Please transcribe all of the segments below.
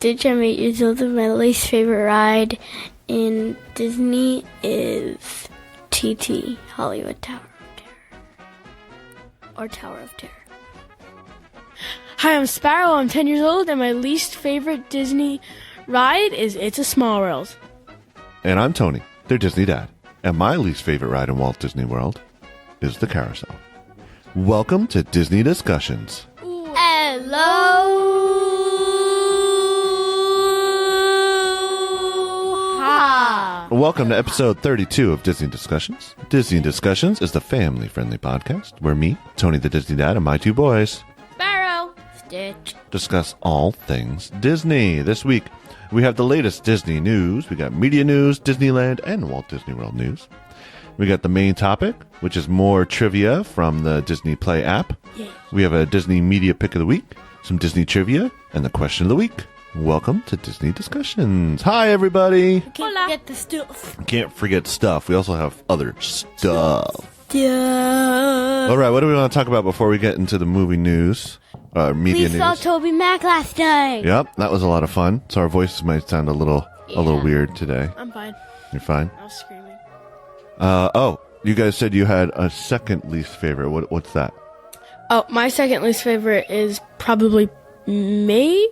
Stitch. I'm 8 years old, and my least favorite ride in Disney is TT, Hollywood Tower of Terror. Or Tower of Terror. Hi, I'm Sparrow. I'm 10 years old, and my least favorite Disney ride is It's a Small World. And I'm Tony, their Disney dad. And my least favorite ride in Walt Disney World is the carousel. Welcome to Disney Discussions. Aloha! Welcome to episode 32 of Disney Discussions. Disney Discussions is the family-friendly podcast where me, Tony the Disney dad, and my two boys, Sparrow, Stitch, discuss all things Disney. This week, we have the latest Disney news. We got media news, Disneyland, and Walt Disney World news. We got the main topic, which is more trivia from the Disney Play app. Yay. We have a Disney Media Pick of the Week, some Disney trivia, and the question of the week. Welcome to Disney Discussions. Hi, everybody. Can't forget the stuff. Can't forget stuff. We also have other stuff. Yeah. All right, what do we want to talk about before we get into the movie news? Media We saw news. Toby Mac last night. Yep, that was a lot of fun. So our voices might sound a little weird today. I'm fine. You're fine? I was screaming. You guys said you had a second least favorite. What's that? Oh, my second least favorite is probably maybe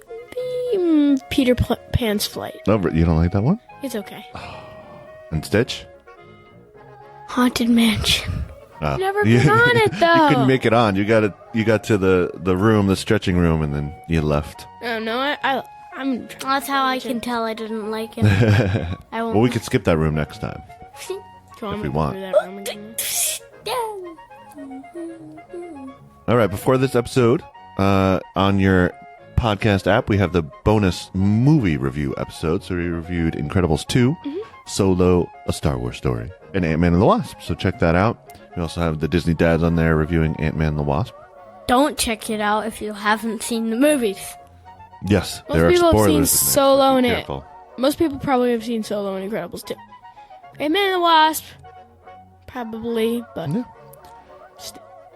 Peter Pan's Flight. No, you don't like that one? It's okay. And Stitch? Haunted Mansion. Never been on it, though. You couldn't make it on. You got to the room, the stretching room, and then you left. Oh, no, I'm... That's how I can tell I didn't like it. I won't. Well, we could skip that room next time. if we want. That room again. All right, before this episode, on your podcast app, we have the bonus movie review episode. So we reviewed Incredibles 2, Solo, A Star Wars Story, and Ant-Man and the Wasp. So check that out. We also have the Disney dads on there reviewing Ant-Man and the Wasp. Don't check it out if you haven't seen the movies. Yes, Most there are people have spoilers seen in there, Solo so be and careful. Most people probably have seen Solo and Incredibles 2. Ant-Man and the Wasp, probably, but... Yeah.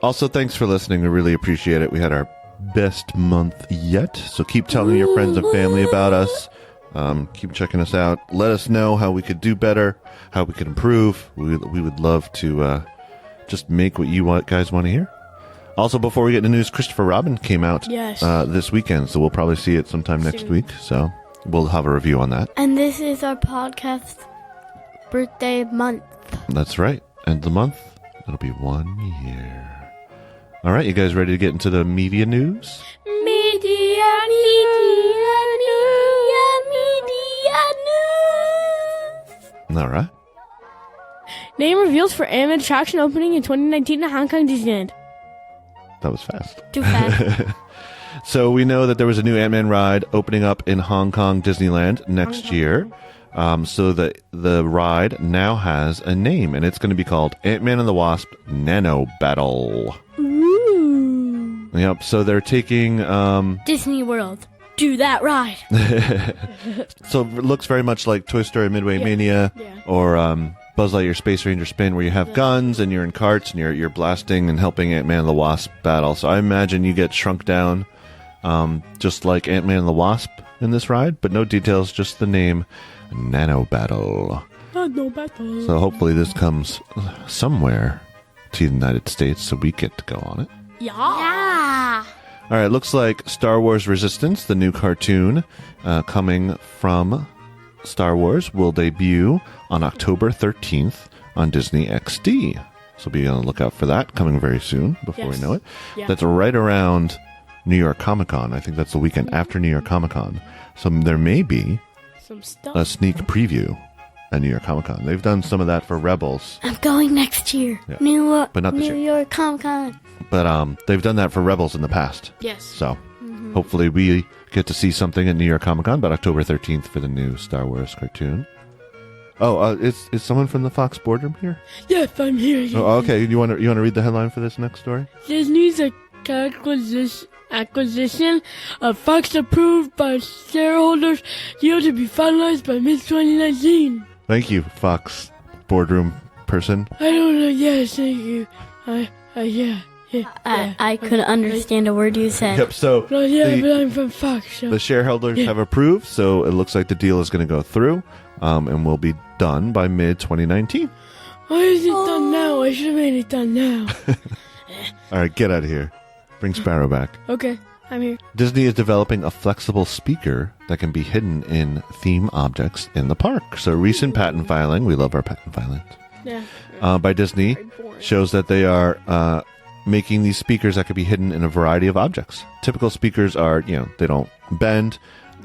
Also, thanks for listening. We really appreciate it. We had our best month yet. So keep telling your friends and family about us. Keep checking us out. Let us know how we could do better, how we could improve. We would love to just make what you guys want to hear. Also, before we get into news, Christopher Robin came out this weekend. So we'll probably see it sometime next week. So we'll have a review on that. And this is our podcast birthday month. That's right. End of the month, it'll be 1 year. All right, you guys ready to get into the media news? Media news. All right. Name reveals for Animated Attraction opening in 2019 at Hong Kong Disneyland. That was fast. Too fast. So we know that there was a new Ant-Man ride opening up in Hong Kong Disneyland next year. So the ride now has a name, and it's going to be called Ant-Man and the Wasp Nano Battle. Ooh. Yep, so they're taking... Disney World. Do that ride. So it looks very much like Toy Story Midway Mania or Buzz Lightyear Space Ranger Spin, where you have guns and you're in carts and you're blasting and helping Ant-Man and the Wasp battle. So I imagine you get shrunk down just like Ant-Man and the Wasp in this ride, but no details, just the name Nano Battle. Nano Battle. So hopefully this comes somewhere to the United States so we get to go on it. Yeah. All right, looks like Star Wars Resistance, the new cartoon coming from Star Wars, will debut on October 13th on Disney XD. So be on the lookout for that, coming very soon, before we know it. Yeah. That's right around New York Comic Con. I think that's the weekend after New York Comic Con. So there may be Some stuff. a sneak preview at New York Comic Con. They've done some of that for Rebels. I'm going next year. Yeah. But not this New year. York Comic Con. But they've done that for Rebels in the past. Yes. So hopefully we get to see something at New York Comic Con, but October 13th for the new Star Wars cartoon. Oh, is someone from the Fox boardroom here? Yes, I'm here. Oh, okay. You want to read the headline for this next story? Disney's acquisition of Fox approved by shareholders deal to be finalized by mid-2019. Thank you, Fox boardroom person. I don't know. Yes, thank you. Yeah. I couldn't understand a word you said. Yep. So Well, yeah, the- but I'm from Fox. So. The shareholders have approved, so it looks like the deal is going to go through and will be done by mid-2019. Why is it done now? I should have made it done now. All right, get out of here. Bring Sparrow back. Okay, I'm here. Disney is developing a flexible speaker that can be hidden in theme objects in the park. So recent patent filing, we love our patent filings, Yeah. by Disney shows that they are making these speakers that could be hidden in a variety of objects. Typical speakers are, they don't bend,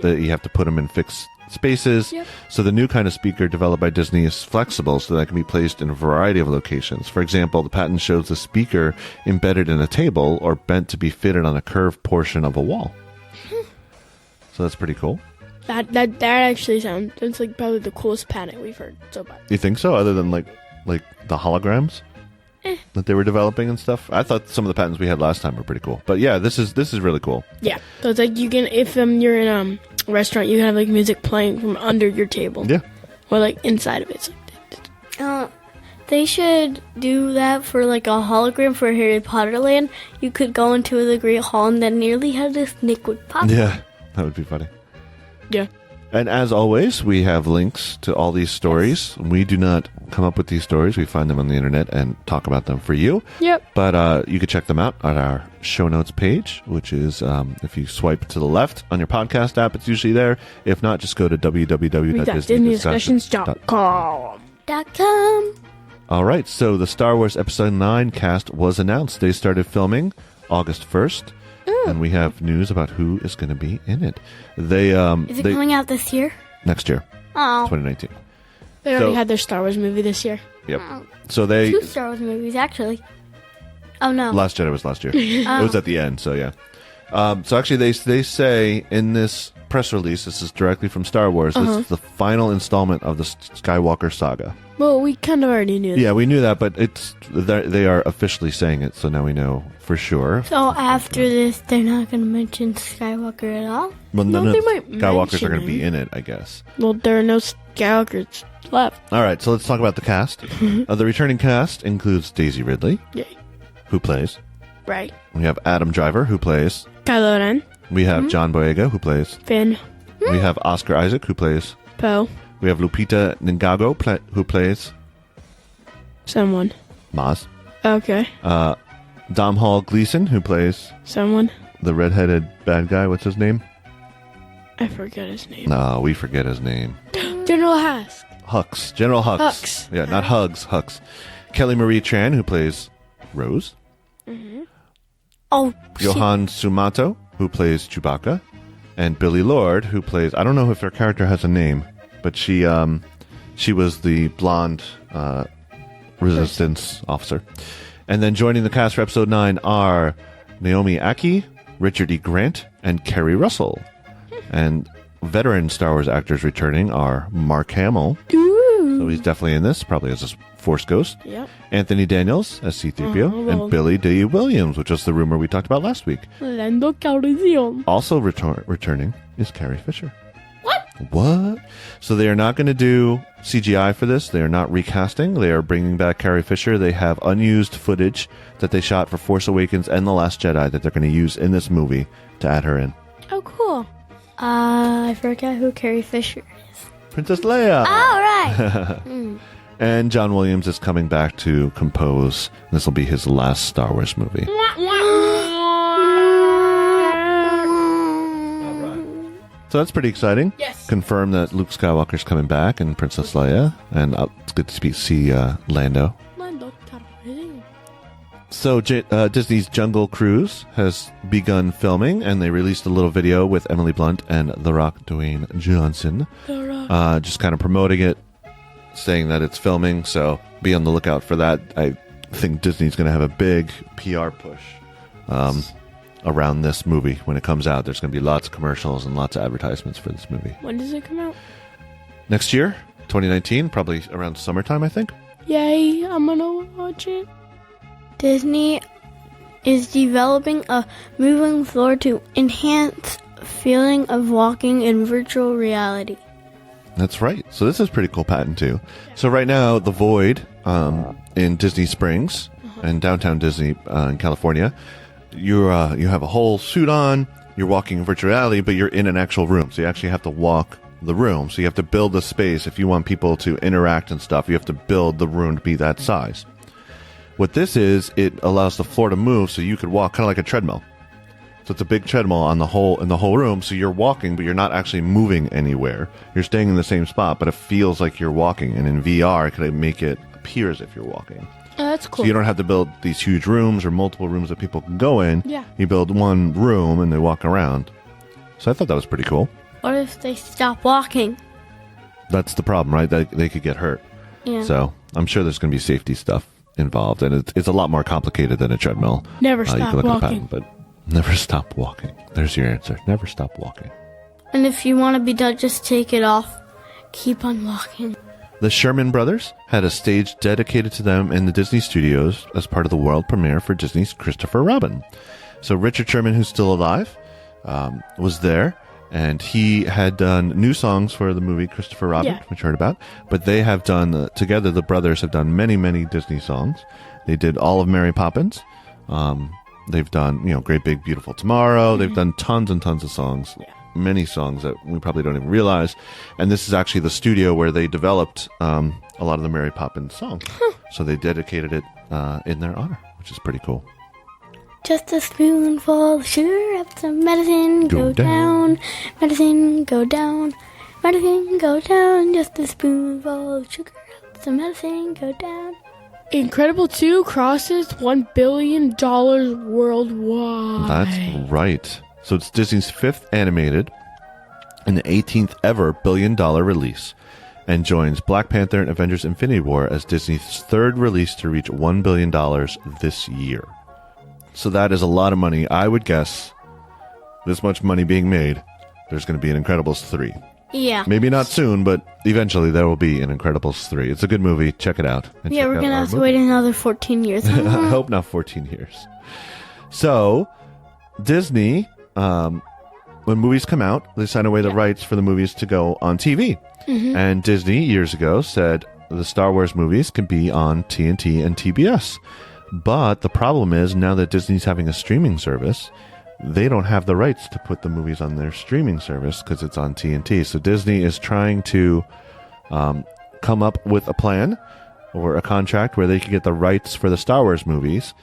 you have to put them in fixed spaces. Yep. So the new kind of speaker developed by Disney is flexible so that it can be placed in a variety of locations. For example, the patent shows the speaker embedded in a table or bent to be fitted on a curved portion of a wall. So that's pretty cool. That actually sounds, that's like probably the coolest patent we've heard so far. You think so? Other than like the holograms that they were developing and stuff? I thought some of the patents we had last time were pretty cool. But yeah, this is really cool. Yeah. So it's like you can, if you're in a restaurant, you can have like music playing from under your table. Yeah. Or like inside of it. It's like, They should do that for like a hologram for Harry Potter Land. You could go into the Great Hall and then nearly have this liquid pop. Yeah, that would be funny. yeah. And as always, we have links to all these stories. We do not come up with these stories. We find them on the internet and talk about them for you. Yep. But you can check them out on our show notes page, which is if you swipe to the left on your podcast app, it's usually there. If not, just go to www.disneydiscussions.com. DisneyDiscussions.com. All right, so the Star Wars Episode 9 cast was announced. They started filming August 1st. And we have news about who is going to be in it. Is it coming out this year? Next year, Oh, 2019. They already So- had their Star Wars movie this year. Yep. So they 2 Star Wars movies actually. Oh no. Last Jedi was last year. It was at the end, so yeah. So actually, they say in this press release, this is directly from Star Wars. This is the final installment of the Skywalker saga. Well, we kind of already knew that. Yeah, we knew that, but they are officially saying it, so now we know for sure. So after this, they're not going to mention Skywalker at all? Well, none they of might Skywalkers are mention going to be it. in it, I guess. Well, there are no Skywalkers left. All right, so let's talk about the cast. The returning cast includes Daisy Ridley, Yay. who plays. Right. We have Adam Driver, who plays. Kylo Ren. We have John Boyega, who plays. Finn. We have Oscar Isaac, who plays. Poe. We have Lupita Nyong'o, who plays Someone. Maz. Okay. Dom Hall Gleason, who plays Someone. the redheaded bad guy. What's his name? I forget his name. No, we forget his name. General Hask. Hux. General Hux. Hux. Yeah, not Hugs. Hux. Kelly Marie Tran, who plays Rose. Oh, Johan Sumato, who plays Chewbacca. And Billy Lord, who plays... I don't know if her character has a name, but she was the blonde resistance officer. And then joining the cast for Episode 9 are Naomi Aki, Richard E. Grant, and Kerry Russell. And veteran Star Wars actors returning are Mark Hamill, so he's definitely in this, probably as a Force Ghost. Yep. Anthony Daniels as C-3PO, well. and Billy D. Williams, which was the rumor we talked about last week. Lando Calrissian. Also returning is Carrie Fisher. What? So they are not going to do CGI for this. They are not recasting. They are bringing back Carrie Fisher. They have unused footage that they shot for Force Awakens and The Last Jedi that they're going to use in this movie to add her in. Oh, cool. I forgot who Carrie Fisher is. Princess Leia! All right. And John Williams is coming back to compose. This will be his last Star Wars movie. So that's pretty exciting. Yes. Confirm that Luke Skywalker's coming back and Princess Leia. And it's good to see Lando. Lando Calrissian. So Disney's Jungle Cruise has begun filming, and they released a little video with Emily Blunt and The Rock Dwayne Johnson. The Rock. Just kind of promoting it, saying that it's filming, so be on the lookout for that. I think Disney's going to have a big PR push around this movie when it comes out. There's going to be lots of commercials and lots of advertisements for this movie. When does it come out? Next year, 2019, probably around summertime, I think. Yay, I'm gonna watch it. Disney is developing a moving floor to enhance feeling of walking in virtual reality. That's right. So this is pretty cool patent too. So right now, the Void in Disney Springs in downtown Disney in California. You have a whole suit on. You're walking virtual reality, but you're in an actual room. So you actually have to walk the room. So you have to build the space. If you want people to interact and stuff, you have to build the room to be that size. What this is, it allows the floor to move so you could walk kind of like a treadmill. So it's a big treadmill in the whole room. So you're walking, but you're not actually moving anywhere. You're staying in the same spot, but it feels like you're walking. And in VR, it can make it appear as if you're walking. Oh, that's cool. So you don't have to build these huge rooms or multiple rooms that people can go in. Yeah. You build one room and they walk around. So I thought that was pretty cool. What if they stop walking? That's the problem, right? They could get hurt. Yeah. So I'm sure there's going to be safety stuff involved, and it's a lot more complicated than a treadmill. Never You stop can look at the walking. patent, but never stop walking. There's your answer. Never stop walking. And if you want to be done, just take it off. Keep on walking. The Sherman brothers had a stage dedicated to them in the Disney studios as part of the world premiere for Disney's Christopher Robin. So Richard Sherman, who's still alive, was there, and he had done new songs for the movie Christopher Robin, which we heard about. But they have done, together, the brothers have done many, many Disney songs. They did all of Mary Poppins. They've done, Great Big Beautiful Tomorrow. They've done tons and tons of songs. Many songs that we probably don't even realize. And this is actually the studio where they developed a lot of the Mary Poppins songs. So they dedicated it in their honor, which is pretty cool. Just a spoonful of sugar up some medicine, go down. Medicine, go down. Medicine, go down. Just a spoonful of sugar up some medicine, go down. Incredible 2 crosses $1 billion worldwide. That's right. So it's Disney's 5th animated and the 18th ever billion-dollar release, and joins Black Panther and Avengers Infinity War as Disney's 3rd release to reach $1 billion this year. So that is a lot of money. I would guess this much money being made, there's going to be an Incredibles 3. Yeah. Maybe not soon, but eventually there will be an Incredibles 3. It's a good movie. Check it out. And Yeah, check we're out going to our have to movie. wait another 14 years. I hope not 14 years. So, Disney, when movies come out, they sign away the rights for the movies to go on TV. Mm-hmm. And Disney, years ago, said the Star Wars movies can be on TNT and TBS. But the problem is, now that Disney's having a streaming service, they don't have the rights to put the movies on their streaming service because it's on TNT. So Disney is trying to come up with a plan or a contract where they can get the rights for the Star Wars movies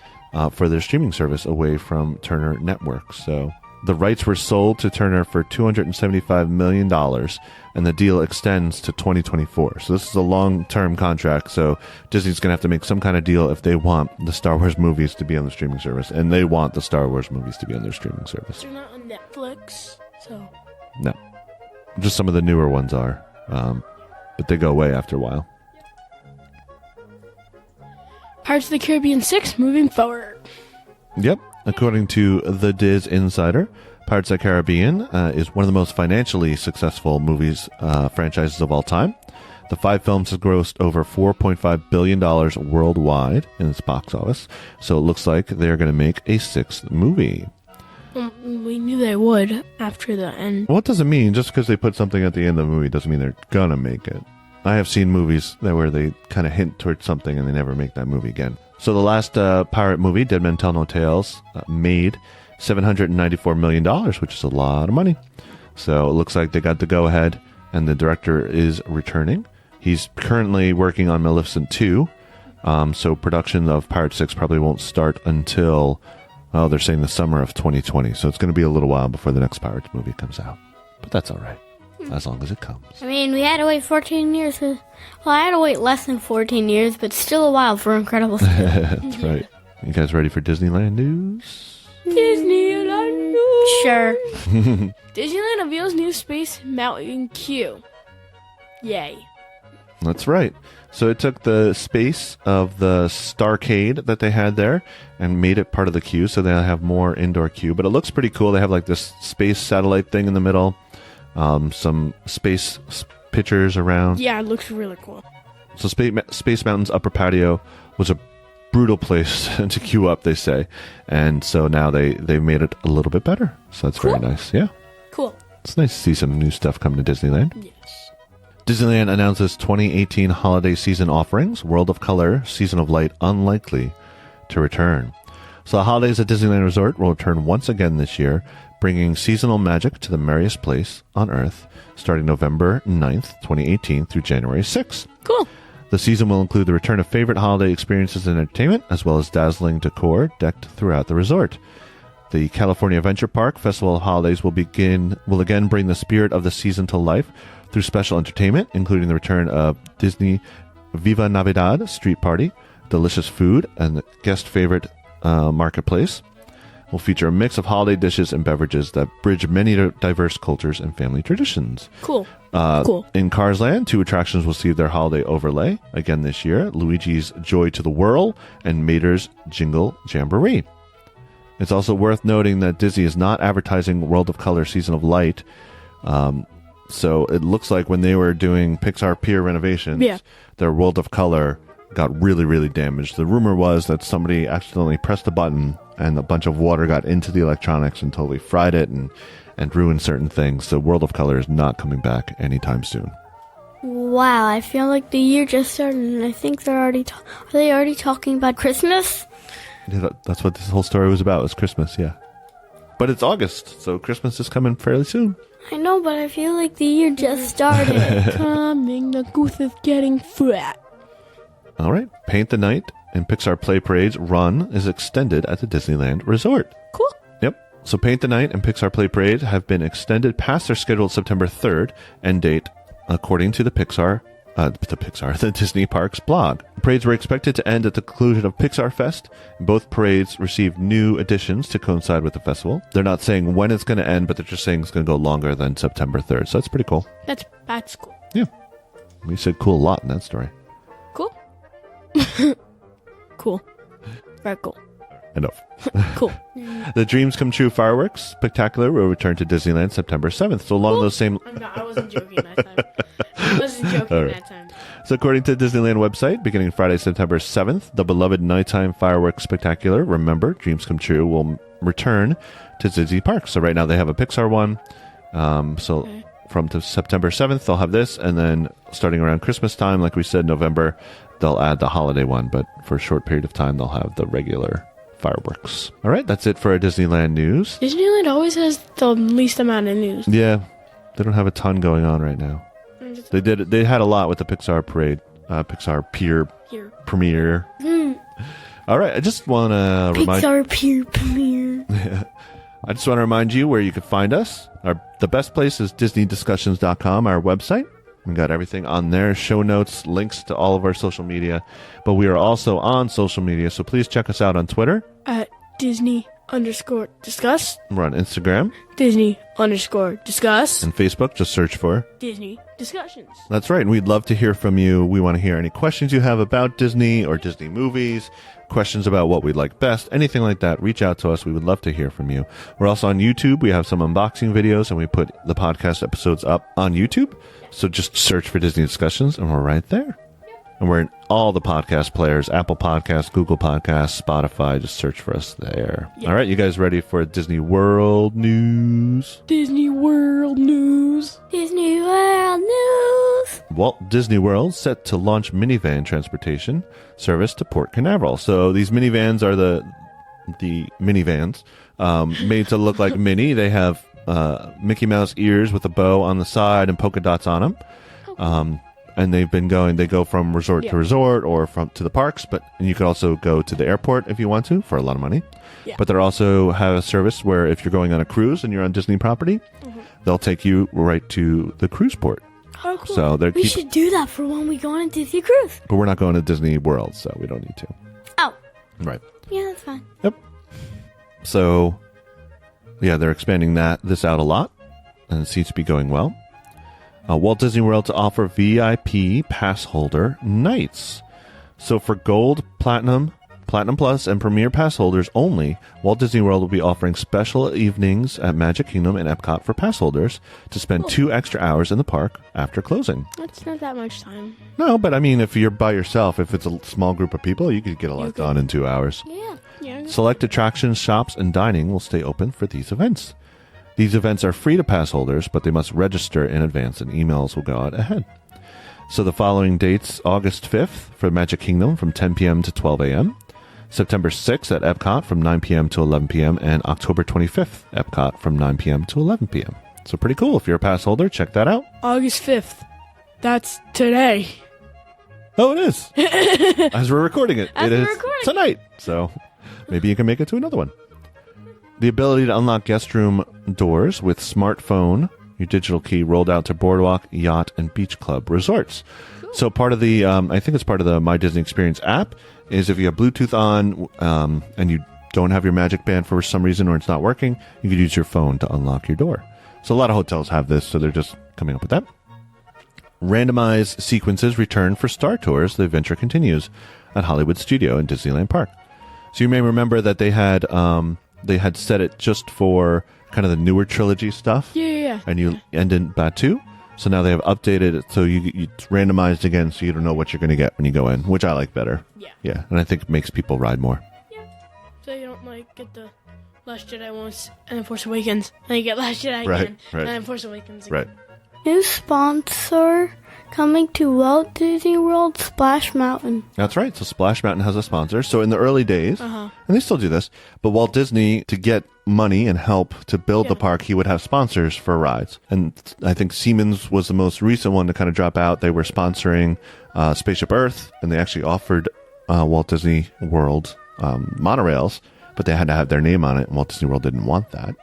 for their streaming service away from Turner Network. So the rights were sold to Turner for $275 million, and the deal extends to 2024. So this is a long-term contract, so Disney's going to have to make some kind of deal if they want the Star Wars movies to be on the streaming service, and they want the Star Wars movies to be on their streaming service. They're not on Netflix, so... No. Just some of the newer ones are, but they go away after a while. Pirates of the Caribbean 6 moving forward. Yep. According to the Diz Insider, Pirates of the Caribbean is one of the most financially successful franchises of all time. The 5 films have grossed over $4.5 billion worldwide in its box office, so it looks like they're going to make a 6th movie. We knew they would after the end. What does it mean? Just because they put something at the end of the movie doesn't mean they're going to make it. I have seen movies where they kind of hint towards something and they never make that movie again. So the last pirate movie, Dead Men Tell No Tales, made $794 million, which is a lot of money. So it looks like they got the go-ahead, and the director is returning. He's currently working on Maleficent 2, so production of Pirate 6 probably won't start until, they're saying the summer of 2020. So it's going to be a little while before the next Pirates movie comes out. But that's all right, as long as it comes. I mean, we had to wait 14 years. I had to wait less than 14 years, but still a while for Incredibles 2. That's right. You guys ready for Disneyland news? Disneyland news. Sure. Disneyland unveils new Space Mountain queue. Yay. That's right. So it took the space of the Starcade that they had there and made it part of the queue, so they'll have more indoor queue. But it looks pretty cool. They have like this space satellite thing in the middle, some space pictures around. Yeah, it looks really cool. So Space Mountain's upper patio was a brutal place to queue up, they say. And so now they've made it a little bit better. So that's very nice. Yeah. Cool. It's nice to see some new stuff come to Disneyland. Yes. Disneyland announces 2018 holiday season offerings. World of Color, Season of Light, unlikely to return. So the holidays at Disneyland Resort will return once again this year, bringing seasonal magic to the merriest place on Earth, starting November 9th, 2018 through January 6th. Cool. The season will include the return of favorite holiday experiences and entertainment, as well as dazzling decor decked throughout the resort. The California Adventure Park Festival of Holidays will again bring the spirit of the season to life through special entertainment, including the return of Disney Viva Navidad Street Party, delicious food, and the guest favorite marketplace. Will feature a mix of holiday dishes and beverages that bridge many diverse cultures and family traditions. Cool. In Cars Land, 2 attractions will receive their holiday overlay again this year: Luigi's Joy to the Whirl and Mater's Jingle Jamboree. It's also worth noting that Disney is not advertising World of Color Season of Light. So it looks like when they were doing Pixar Pier renovations, their World of Color got really, really damaged. The rumor was that somebody accidentally pressed a button and a bunch of water got into the electronics and totally fried it and ruined certain things. So World of Color is not coming back anytime soon. Wow, I feel like the year just started, and I think they're already are they already talking about Christmas? Yeah, that's what this whole story was about, was Christmas, yeah. But it's August, so Christmas is coming fairly soon. I know, but I feel like the year just started. Coming, the goose is getting fat. All right. Paint the Night and Pixar Play Parade's run is extended at the Disneyland Resort. Cool. Yep. So Paint the Night and Pixar Play Parade have been extended past their scheduled September 3rd end date, according to the Disney Parks blog. The parades were expected to end at the conclusion of Pixar Fest. Both parades received new additions to coincide with the festival. They're not saying when it's going to end, but they're just saying it's going to go longer than September 3rd. So that's pretty cool. That's cool. Yeah. We said cool a lot in that story. Cool. Cool. Very cool. Enough. Cool. The Dreams Come True Fireworks Spectacular will return to Disneyland September 7th. So along those same... I wasn't joking that time. That time. So according to the Disneyland website, beginning Friday, September 7th, the beloved nighttime fireworks spectacular, Remember, Dreams Come True, will return to Disney Parks. So right now they have a Pixar one. From September 7th, they'll have this. And then starting around Christmas time, like we said, November, they'll add the holiday one. But for a short period of time, they'll have the regular fireworks. All right, that's it for our Disneyland news. Disneyland always has the least amount of news. Yeah, they don't have a ton going on right now. They had a lot with the Pixar parade, Pixar Pier premiere. All right, I just want to remind Pixar Pier premiere. I just want to remind you where you can find us. The best place is DisneyDiscussions.com, our website. We got everything on there, show notes, links to all of our social media. But we are also on social media, so please check us out on Twitter. At Disney_Discuss. We're on Instagram. Disney_Discuss. And Facebook, just search for Disney Discussions. That's right. And we'd love to hear from you. We want to hear any questions you have about Disney or Disney movies, questions about what we like best, anything like that. Reach out to us. We would love to hear from you. We're also on YouTube. We have some unboxing videos, and we put the podcast episodes up on YouTube. So just search for Disney Discussions, and we're right there. And we're in all the podcast players, Apple Podcasts, Google Podcasts, Spotify. Just search for us there. Yep. All right, you guys ready for Disney World news? Disney World news. Disney World news. Walt Disney World set to launch minivan transportation service to Port Canaveral. So these minivans are the minivans made to look like Minnie. They have Mickey Mouse ears with a bow on the side and polka dots on them. And they go from resort to resort or to the parks, and you could also go to the airport if you want to for a lot of money. Yeah. But they also have a service where if you're going on a cruise and you're on Disney property, they'll take you right to the cruise port. Oh, cool. So we should do that for when we go on a Disney cruise. But we're not going to Disney World, so we don't need to. Oh. Right. Yeah, that's fine. Yep. So, yeah, they're expanding this out a lot, and it seems to be going well. Walt Disney World to offer VIP pass holder nights. So for Gold, Platinum Plus, and Premier pass holders only, Walt Disney World will be offering special evenings at Magic Kingdom and Epcot for pass holders to spend 2 extra hours in the park after closing. That's not that much time. No, but I mean, if you're by yourself, if it's a small group of people, you could get a lot done in 2 hours. Yeah. Select attractions, shops, and dining will stay open for these events. These events are free to pass holders, but they must register in advance, and emails will go out ahead. So the following dates: August 5th for Magic Kingdom from 10 p.m. to 12 a.m., September 6th at Epcot from 9 p.m. to 11 p.m. and October 25th, Epcot from 9 p.m. to 11 p.m. So pretty cool. If you're a pass holder, check that out. August 5th. That's today. Oh, it is. As we're recording it. It is tonight. So maybe you can make it to another one. The ability to unlock guest room doors with smartphone, your digital key, rolled out to Boardwalk, Yacht, and Beach Club resorts. Cool. So part of the, I think it's part of the My Disney Experience app, is if you have Bluetooth on and you don't have your Magic Band for some reason or it's not working, you can use your phone to unlock your door. So a lot of hotels have this, so they're just coming up with that. Randomized sequences return for Star Tours. The adventure continues at Hollywood Studio in Disneyland Park. So you may remember that they had set it just for kind of the newer trilogy stuff. Yeah. And you end in Batu. So now they have updated it so it's randomized again, so you don't know what you're going to get when you go in, which I like better. Yeah, and I think it makes people ride more. Yeah. So you don't get the Last Jedi once and then Force Awakens, and then you get Last Jedi again, and then Force Awakens again. Right. New sponsor coming to Walt Disney World, Splash Mountain. That's right. So Splash Mountain has a sponsor. So in the early days, and they still do this, but Walt Disney, to get money and help to build the park, he would have sponsors for rides. And I think Siemens was the most recent one to kind of drop out. They were sponsoring Spaceship Earth, and they actually offered Walt Disney World monorails, but they had to have their name on it, and Walt Disney World didn't want that.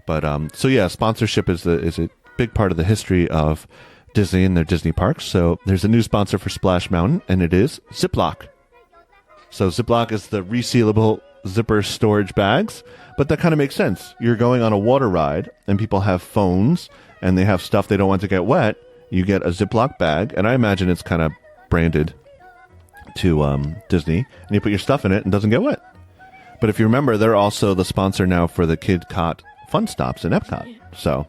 But so yeah, sponsorship is a big part of the history of Disney and their Disney parks. So there's a new sponsor for Splash Mountain, and it is Ziploc. So Ziploc is the resealable zipper storage bags, but that kind of makes sense. You're going on a water ride, and people have phones, and they have stuff they don't want to get wet. You get a Ziploc bag, and I imagine it's kind of branded to Disney, and you put your stuff in it and it doesn't get wet. But if you remember, they're also the sponsor now for the Kid Cot Fun Stops in Epcot. So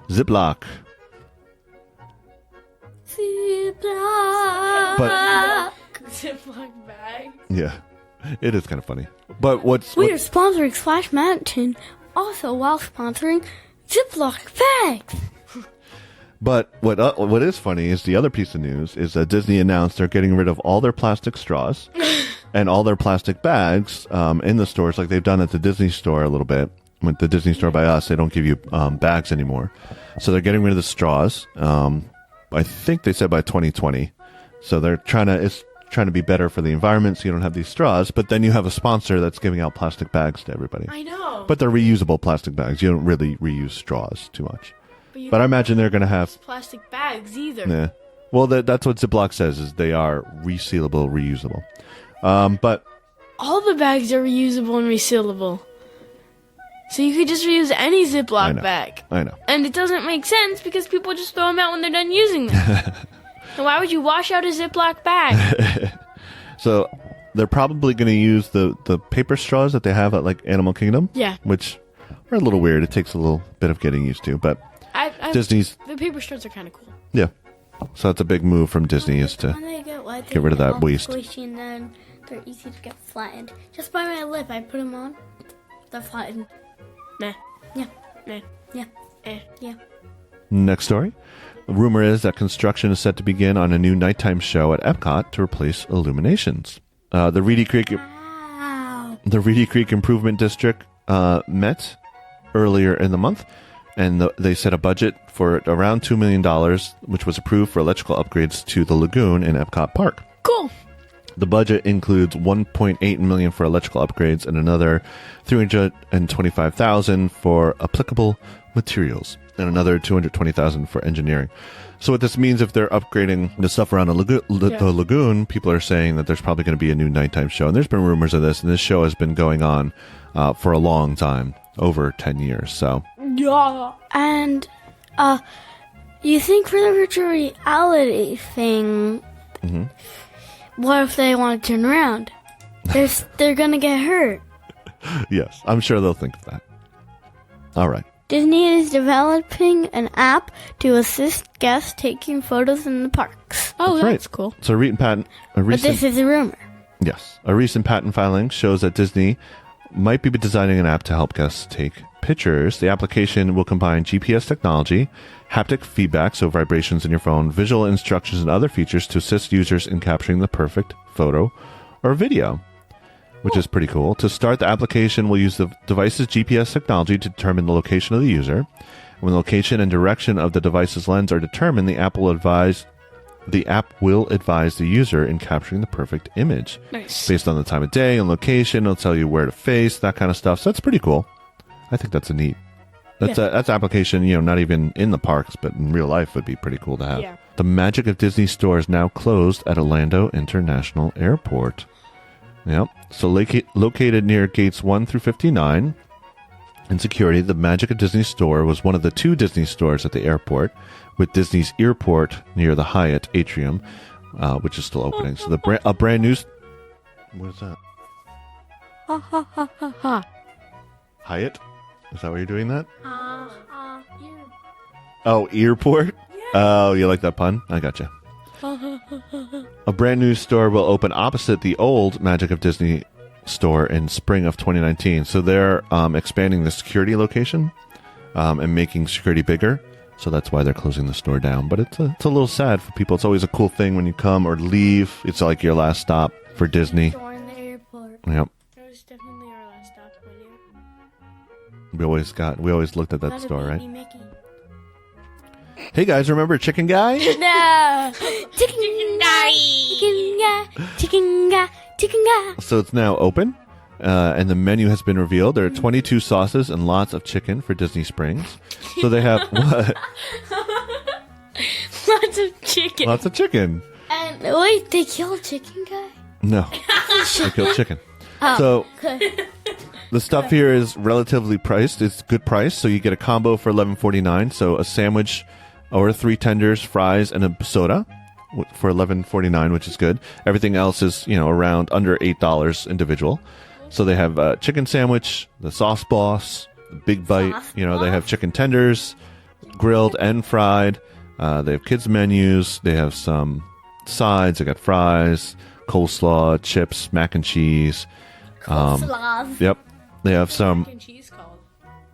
Ziploc. But Ziploc bag. Yeah, it is kind of funny. But we are sponsoring Splash Mountain, also while sponsoring Ziploc bags. But what is funny is the other piece of news is that Disney announced they're getting rid of all their plastic straws and all their plastic bags in the stores, like they've done at the Disney store a little bit. With the Disney store by us, they don't give you bags anymore. So they're getting rid of the straws. I think they said by 2020. So they're trying to be better for the environment, so you don't have these straws. But then you have a sponsor that's giving out plastic bags to everybody. I know. But they're reusable plastic bags. You don't really reuse straws too much. But I imagine they're going to have plastic bags either. Yeah. Well, that's what Ziploc says, is they are resealable, reusable. But all the bags are reusable and resealable. So you could just reuse any Ziploc bag. I know. And it doesn't make sense because people just throw them out when they're done using them. And why would you wash out a Ziploc bag? So they're probably going to use the paper straws that they have at like Animal Kingdom. Yeah. Which are a little weird. It takes a little bit of getting used to. But Disney's... The paper straws are kind of cool. Yeah. So that's a big move from Disney, is to get rid of that waste. Squishy, and then they're easy to get flattened. Just by my lip, I put them on. They're flattened. Meh. Yeah. Meh. Yeah. Yeah. Next story. The rumor is that construction is set to begin on a new nighttime show at Epcot to replace IllumiNations. The Reedy Creek Improvement District met earlier in the month, and they set a budget for around $2 million, which was approved for electrical upgrades to the lagoon in Epcot Park. Cool. The budget includes $1.8 million for electrical upgrades and another $325,000 for applicable materials and another $220,000 for engineering. So what this means, if they're upgrading the stuff around the lagoon, people are saying that there's probably going to be a new nighttime show. And there's been rumors of this, and this show has been going on for a long time, over 10 years. So yeah. And you think for the virtual reality thing, what if they want to turn around? They're going to get hurt. Yes, I'm sure they'll think of that. All right. Disney is developing an app to assist guests taking photos in the parks. Oh, that's cool. So but this is a rumor. Yes. A recent patent filing shows that Disney might be designing an app to help guests take pictures. The application will combine GPS technology, haptic feedback, so vibrations in your phone, visual instructions, and other features to assist users in capturing the perfect photo or video. which is pretty cool. To start, the application will use the device's GPS technology to determine the location of the user. When the location and direction of the device's lens are determined, the app will advise the user in capturing the perfect image. Nice. Based on the time of day and location, it'll tell you where to face, that kind of stuff. So that's pretty cool. I think that's that's application, not even in the parks, but in real life would be pretty cool to have. Yeah. The Magic of Disney store is now closed at Orlando International Airport. Yep. So located near gates 1 through 59. In security, the Magic of Disney store was one of the 2 Disney stores at the airport, with Disney's Earport near the Hyatt atrium, which is still opening. So a brand new... What is that? Ha ha ha ha ha. Hyatt? Is that why you're doing that? Oh, Earport? Yeah. Oh, you like that pun? I gotcha. A brand new store will open opposite the old Magic of Disney store in spring of 2019. So they're expanding the security location and making security bigger. So that's why they're closing the store down. But it's a little sad for people. It's always a cool thing when you come or leave. It's like your last stop for Disney. Store in the airport. Yep. That was definitely our last stop, my dear. We always looked at that That's a store, baby right? Mickey. Hey guys, remember Chicken Guy? No. Chicken guy. Chicken guy. Chicken guy. So it's now open, and the menu has been revealed. There are 22 sauces and lots of chicken for Disney Springs. So they have what? Lots of chicken. Lots of chicken. And wait, they killed chicken guy? No, they killed chicken. So the stuff here is relatively priced. It's good price. So you get a combo for $11.49. So a sandwich or 3 tenders, fries, and a soda for $11.49, which is good. Everything else is, around under $8 individual. So they have a chicken sandwich, the Sauce Boss, the Big Bite. They have chicken tenders, grilled and fried. They have kids menus. They have some sides. They got fries, coleslaw, chips, mac and cheese. Yep. They have some. And cheese called.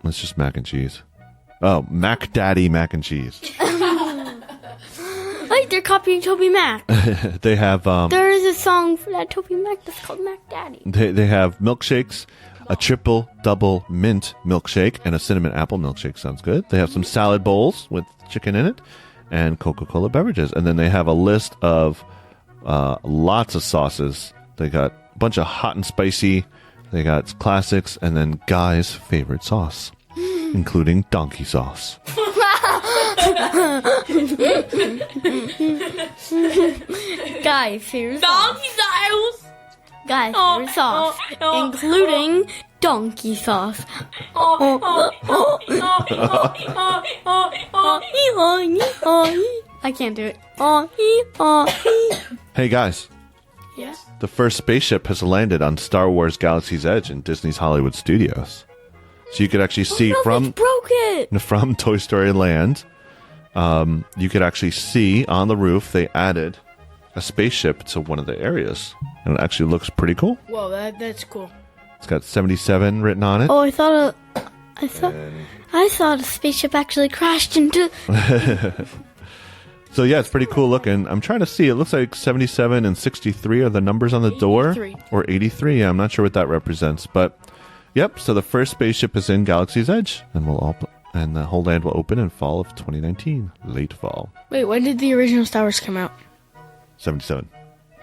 It's just mac and cheese. Oh, Mac Daddy mac and cheese. Wait, they're copying Toby Mac. They have. There is a song for that Toby Mac that's called Mac Daddy. They have milkshakes, a triple double mint milkshake, and a cinnamon apple milkshake. Sounds good. They have some salad bowls with chicken in it, and Coca-Cola beverages. And then they have a list of lots of sauces. They got a bunch of hot and spicy. They got classics, and then Guy's favorite sauce, including donkey sauce. Guy, favorite Donkey sauce. Guy, favorite sauce, including donkey sauce. I can't do it. Hey guys, Yes. the first spaceship has landed on Star Wars Galaxy's Edge in Disney's Hollywood Studios. So you could actually see Broke it. from Toy Story Land, you could actually see on the roof they added a spaceship to one of the areas. And it actually looks pretty cool. Whoa, that's cool. It's got 77 written on it. Oh, I thought a spaceship actually crashed into. So yeah, it's pretty cool looking. I'm trying to see. It looks like 77 and 63 are the numbers on the door. 83. Or 83. Yeah, I'm not sure what that represents. But yep, so the first spaceship is in Galaxy's Edge. And the whole land will open in fall of 2019. Late fall. Wait, when did the original Star Wars come out? 77.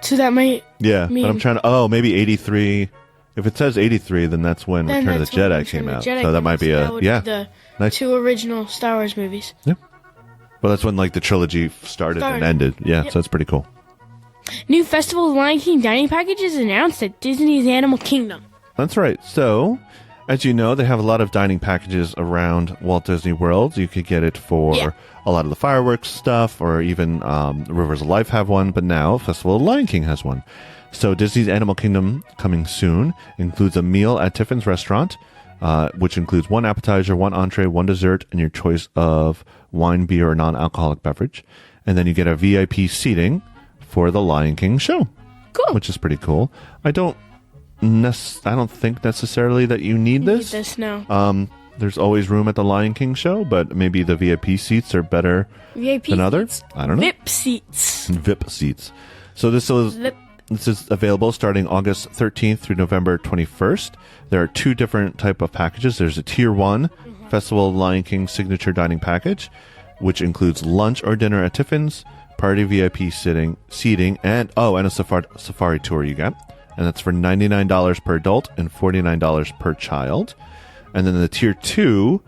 So that might... Yeah, but I'm trying to... Oh, maybe 83. If it says 83, then that's when Then Return of the that's when Jedi Return came of the out. Jedi So that came might out, be so that would yeah. be the Nice. 2 original Star Wars movies. Yep. Well, that's when like the trilogy started and ended. Yeah, Yep. so that's pretty cool. New Festival of Lion King dining packages announced at Disney's Animal Kingdom. That's right. So, as you know, they have a lot of dining packages around Walt Disney World. You could get it for a lot of the fireworks stuff, or even Rivers of Life have one, but now Festival of Lion King has one. So Disney's Animal Kingdom, coming soon, includes a meal at Tiffin's Restaurant, which includes 1 appetizer, 1 entree, 1 dessert, and your choice of wine, beer, or non-alcoholic beverage. And then you get a VIP seating for the Lion King show. Cool. Which is pretty cool. I don't think necessarily that you need this. No. There's always room at the Lion King show, but maybe the VIP seats are better VIP than others. seats. I don't know. VIP seats. VIP seats. So this was VIP This is available starting August 13th through November 21st. There are 2 different type of packages. There's a Tier 1 Festival of Lion King Signature Dining Package, which includes lunch or dinner at Tiffin's, party VIP seating, and a safari tour you get. And that's for $99 per adult and $49 per child. And then the Tier 2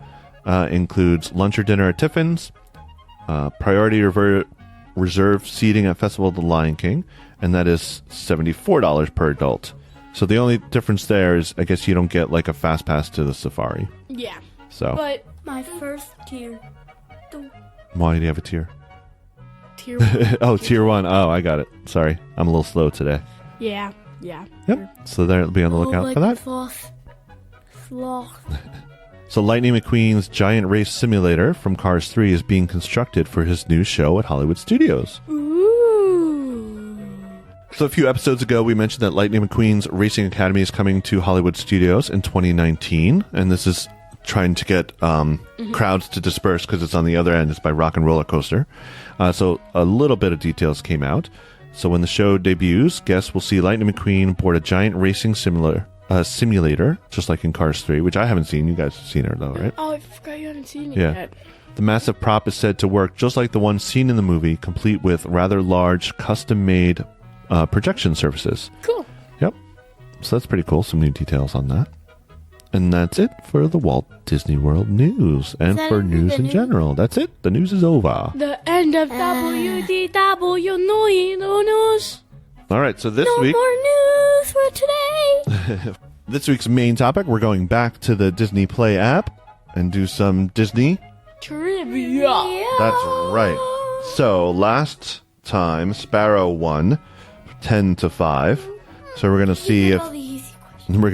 includes lunch or dinner at Tiffin's, priority reserve seating at Festival of the Lion King, and that is $74 per adult. So the only difference there is, I guess you don't get like a fast pass to the safari. Yeah. So But My first tier. why do you have a tier? Tier 1. Oh, Tier 1. Oh, I got it. Sorry, I'm a little slow today. Yeah. Yep. So there'll be on the lookout for that. Sloth. So Lightning McQueen's giant race simulator from Cars 3 is being constructed for his new show at Hollywood Studios. Ooh. So a few episodes ago, we mentioned that Lightning McQueen's Racing Academy is coming to Hollywood Studios in 2019, and this is trying to get crowds to disperse because it's on the other end. It's by Rock and Roller Coaster. So a little bit of details came out. So when the show debuts, guests will see Lightning McQueen board a giant racing simulator, just like in Cars 3, which I haven't seen. You guys have seen it, though, right? Oh, I forgot you haven't seen it Yeah. yet. The massive prop is said to work just like the one seen in the movie, complete with rather large, custom-made projection surfaces. Cool. Yep. So that's pretty cool. Some new details on that. And that's it for the Walt Disney World news and that for news the in news? general. That's it. The news is over. The end of WDW news. All right. So this No week, more news for today. this week's main topic, we're going back to the Disney Play app and do some Disney. Trivia. That's right. So last time, Sparrow won 10-5. So we're gonna see if All the easy questions. we're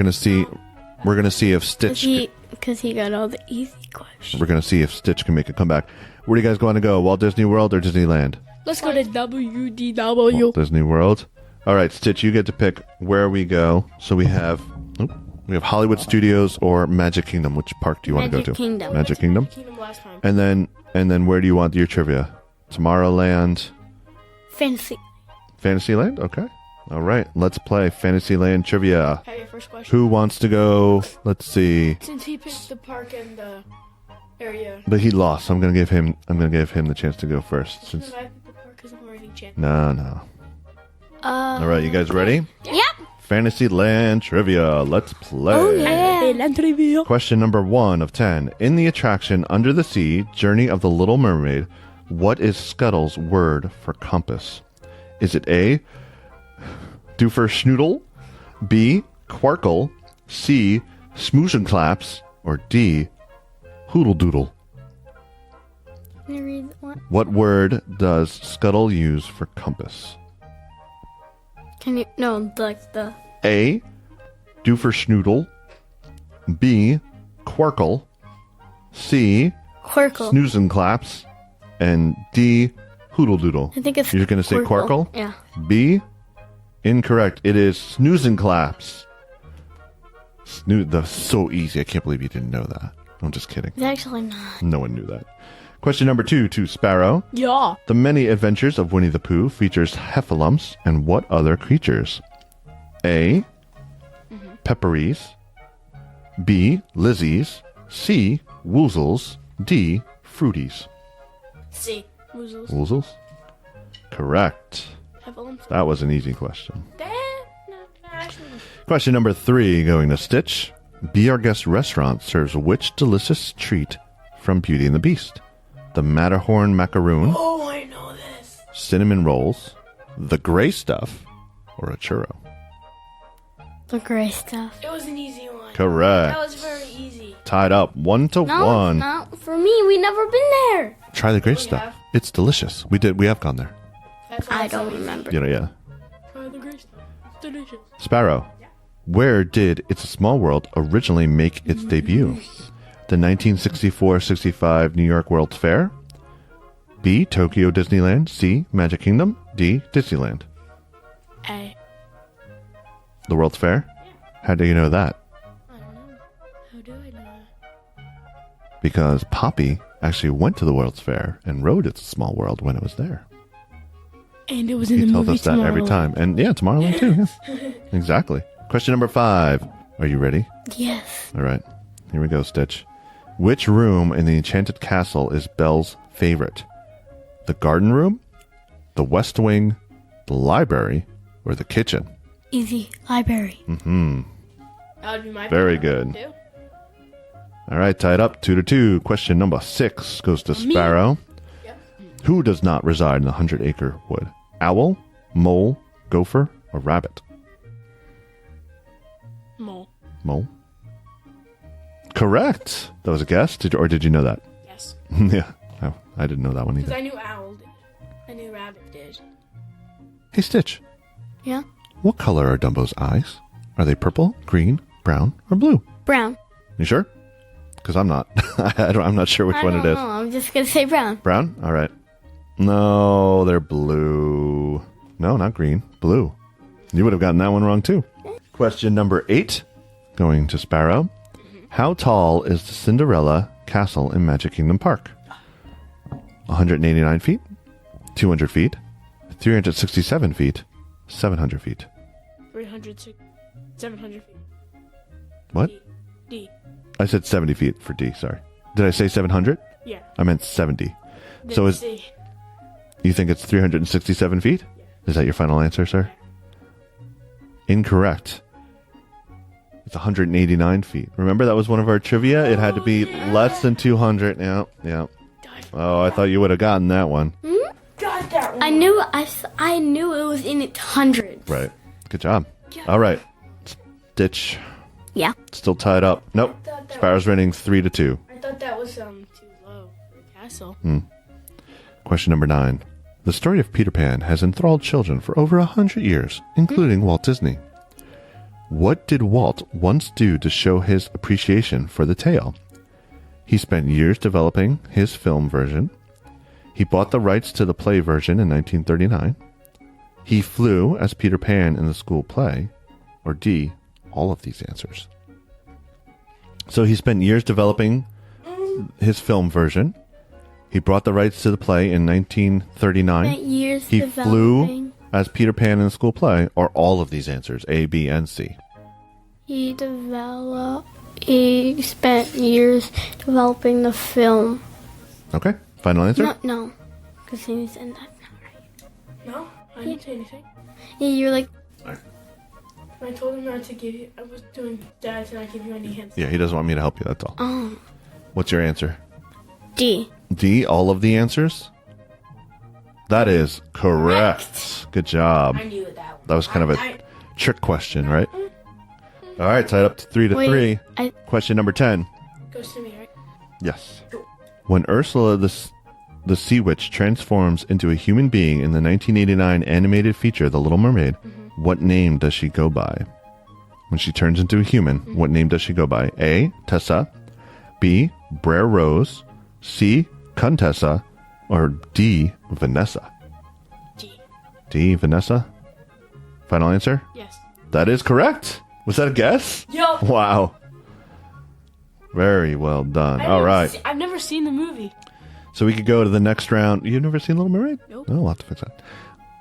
gonna see if Stitch. Because he got all the easy questions. We're gonna see if Stitch can make a comeback. Where do you guys want to go? Walt Disney World or Disneyland? Let's go to WDW. Walt Disney World. All right, Stitch, you get to pick where we go. So we have Hollywood Studios or Magic Kingdom. Which park do you want to go Magic to? Kingdom. Magic Kingdom. Kingdom last time. And then where do you want your trivia? Tomorrowland, Fantasyland. Okay. All right, let's play Fantasyland trivia. Okay, your first question. Who wants to go? Let's see. Since he picked the park and the area. But he lost. So I'm gonna give him the chance to go first. Since Should I pick the park because I'm already champ? no. All right, you guys ready? Yep. Fantasyland trivia. Let's play. Oh, yeah. Trivia. Question number 1 of 10. In the attraction Under the Sea, Journey of the Little Mermaid, what is Scuttle's word for compass? Is it A, Doofer B, Quarkle, C, Smoosh and Claps, or D, Hoodle Doodle? Can you read one? What word does Scuttle use for compass? Can you? No, like the. A, Doofer B, Quarkle, C, Quirkle. Snooze and Claps, and D, Hoodle Doodle. I think it's. You're going to say Quarkle? Yeah. B? Incorrect. It is Snooze and Claps. That's so easy. I can't believe you didn't know that. I'm just kidding. It's actually not. No one knew that. Question number 2 to Sparrow. Yeah. The Many Adventures of Winnie the Pooh features heffalumps and what other creatures? A, pepperies. B, lizzies. C, woozles. D, fruities. C. Woozles. Woozles? Correct. Heffalumps. That was an easy question. Actually. Question number 3, going to Stitch. Be Our Guest restaurant serves which delicious treat from Beauty and the Beast? The Matterhorn macaroon, Oh, I know this. cinnamon rolls, the gray stuff, or a churro? The gray stuff. It was an easy one. Correct. That was very easy. Tied up 1-1. No, not for me. We never been there. Try the gray We stuff. have. It's delicious. We have gone there. That's why I it's so don't easy. remember. Yeah. Try the gray stuff. It's delicious. Sparrow. Where did It's a Small World originally make its debut? The 1964-65 New York World's Fair. B, Tokyo Disneyland. C, Magic Kingdom. D, Disneyland. A. The World's Fair? How do you know that? I don't know. How do I know that? Because Poppy actually went to the World's Fair and rode It's a Small World when it was there. And it was in the He tells movie us that every Tomorrowland. time. And yeah, Tomorrowland too. Yeah. Exactly. Question number 5. Are you ready? Yes. All right. Here we go, Stitch. Which room in the Enchanted Castle is Belle's favorite? The garden room, the West Wing, the library, or the kitchen? Easy. Library. Mm-hmm. That would be my Very favorite good. too. All right, tied up 2-2. Question number 6 goes to Me. Sparrow. Yep. Who does not reside in the 100-acre wood? Owl, mole, gopher, or rabbit? Mole. Mole. Correct. That was a guess, or did you know that? Yes. Yeah. Oh, I didn't know that one Because either. I knew Owl did. I knew Rabbit did. Hey, Stitch. Yeah. What color are Dumbo's eyes? Are they purple, green, brown, or blue? Brown. You sure? Because I'm not. I'm not sure which one it is. I'm just going to say brown. Brown? All right. No, they're blue. No, not green. Blue. You would have gotten that one wrong, too. Question number 8, going to Sparrow. How tall is the Cinderella Castle in Magic Kingdom Park? 189 feet, 200 feet, 367 feet, 700 feet. 700 feet. What? D. I said 70 feet for D, sorry. Did I say 700? Yeah. I meant 70. Then So is C. you think it's 367 feet? Yeah. Is that your final answer, sir? Incorrect. It's 189 feet. Remember, that was one of our trivia? It had to be less than 200. Yeah, yeah. Oh, I thought you would have gotten that one. Got that one. I knew it was in its hundreds. Right. Good job. All right. Stitch. Yeah. Still tied up. Nope. thought that Sparrow's winning 3-2. I thought that was too low for the castle. Question number 9. The story of Peter Pan has enthralled children for over 100 years, including Walt Disney. What did Walt once do to show his appreciation for the tale? He spent years developing his film version. He bought the rights to the play version in 1939. He flew as Peter Pan in the school play. Or D, all of these answers. So he spent years developing his film version. He brought the rights to the play in 1939. Spent years He developing. flew as Peter Pan in the school play, or all of these answers, A, B, and C. He spent years developing the film. Okay, final answer? No. Because he said that's not right. No, I didn't say anything. Yeah, you're like, I told him not to give you. I was doing that to not give you any hints. Yeah, he doesn't want me to help you, that's all. oh, What's your answer? D. D, all of the answers? That is correct. Good job. I knew that one. That was kind of a trick question, right? All right, tied up to 3-3. Wait, Question number 10. Goes to me, right? Yes. When Ursula the Sea Witch transforms into a human being in the 1989 animated feature The Little Mermaid, what name does she go by? When she turns into a human, what name does she go by? A, Tessa, B, Brer Rose, C, Contessa, or D, Vanessa? D. D, Vanessa? Final answer? Yes. That is correct. Was that a guess? Yup. Wow. Very well done. All right. I've never seen the movie. So we could go to the next round. You've never seen Little Mermaid? Nope. No, we'll have to fix that.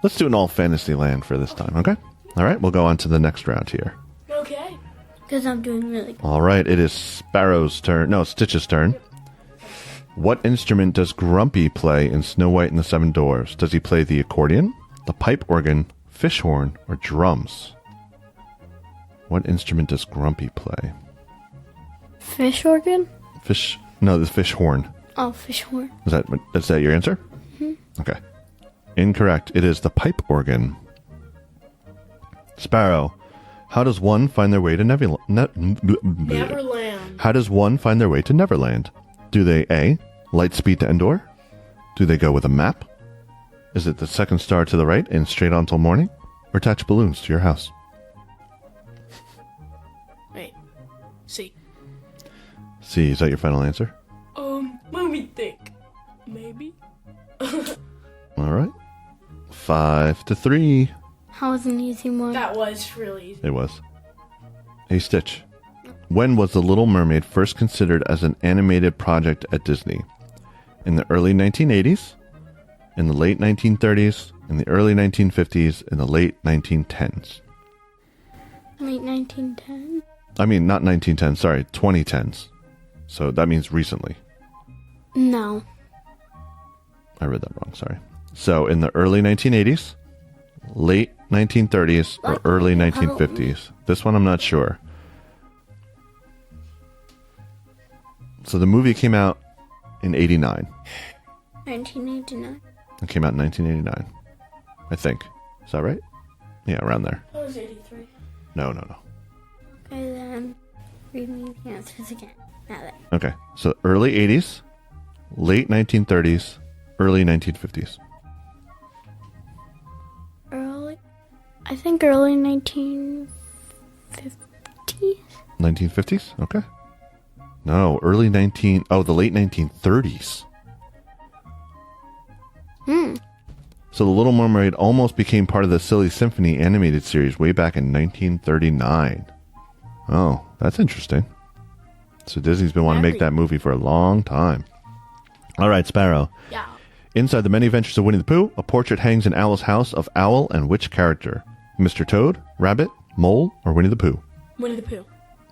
Let's do an all Fantasyland for this time, okay? All right, we'll go on to the next round here. Okay. because I'm doing really good. All right, it is Sparrow's turn. No, Stitch's turn. What instrument does Grumpy play in Snow White and the Seven Dwarfs? Does he play the accordion, the pipe organ, fish horn, or drums? What instrument does Grumpy play? Fish organ? No, the fish horn. Oh, fish horn. Is that your answer? Mm-hmm. Okay. Incorrect. It is the pipe organ. Sparrow, how does one find their way to Neverland. How does one find their way to Neverland? Do they A, light speed to Endor? Do they go with a map? Is it the second star to the right and straight on till morning? Or attach balloons to your house? Wait. See. C, is that your final answer? Let me think. Maybe. All right. 5-3. That was an easy one. That was really easy. It was. Hey, Stitch. When was The Little Mermaid first considered as an animated project at Disney? In the early 1980s? In the late 1930s? In in the early 1950s, in the late 1910s. Late 1910. I mean, not 1910s, sorry, 2010s. So that means recently. No. I read that wrong, sorry. So in the early 1980s, late 1930s, or early 1950s. This one I'm not sure. So the movie came out in 89. 1989. It came out in 1989. I think. Is that right? Yeah, around there. That was 83. No. Okay, then read me the answers again. Now that. Okay. So early 80s, late 1930s, early 1950s. I think early 1950s. 1950s? Okay. No, the late 1930s. So The Little Mermaid almost became part of the Silly Symphony animated series way back in 1939. Oh, that's interesting. So Disney's been wanting to make that movie for a long time. All right, Sparrow. Yeah. Inside the Many Adventures of Winnie the Pooh, a portrait hangs in Owl's house of Owl and which character? Mr. Toad, Rabbit, Mole, or Winnie the Pooh? Winnie the Pooh.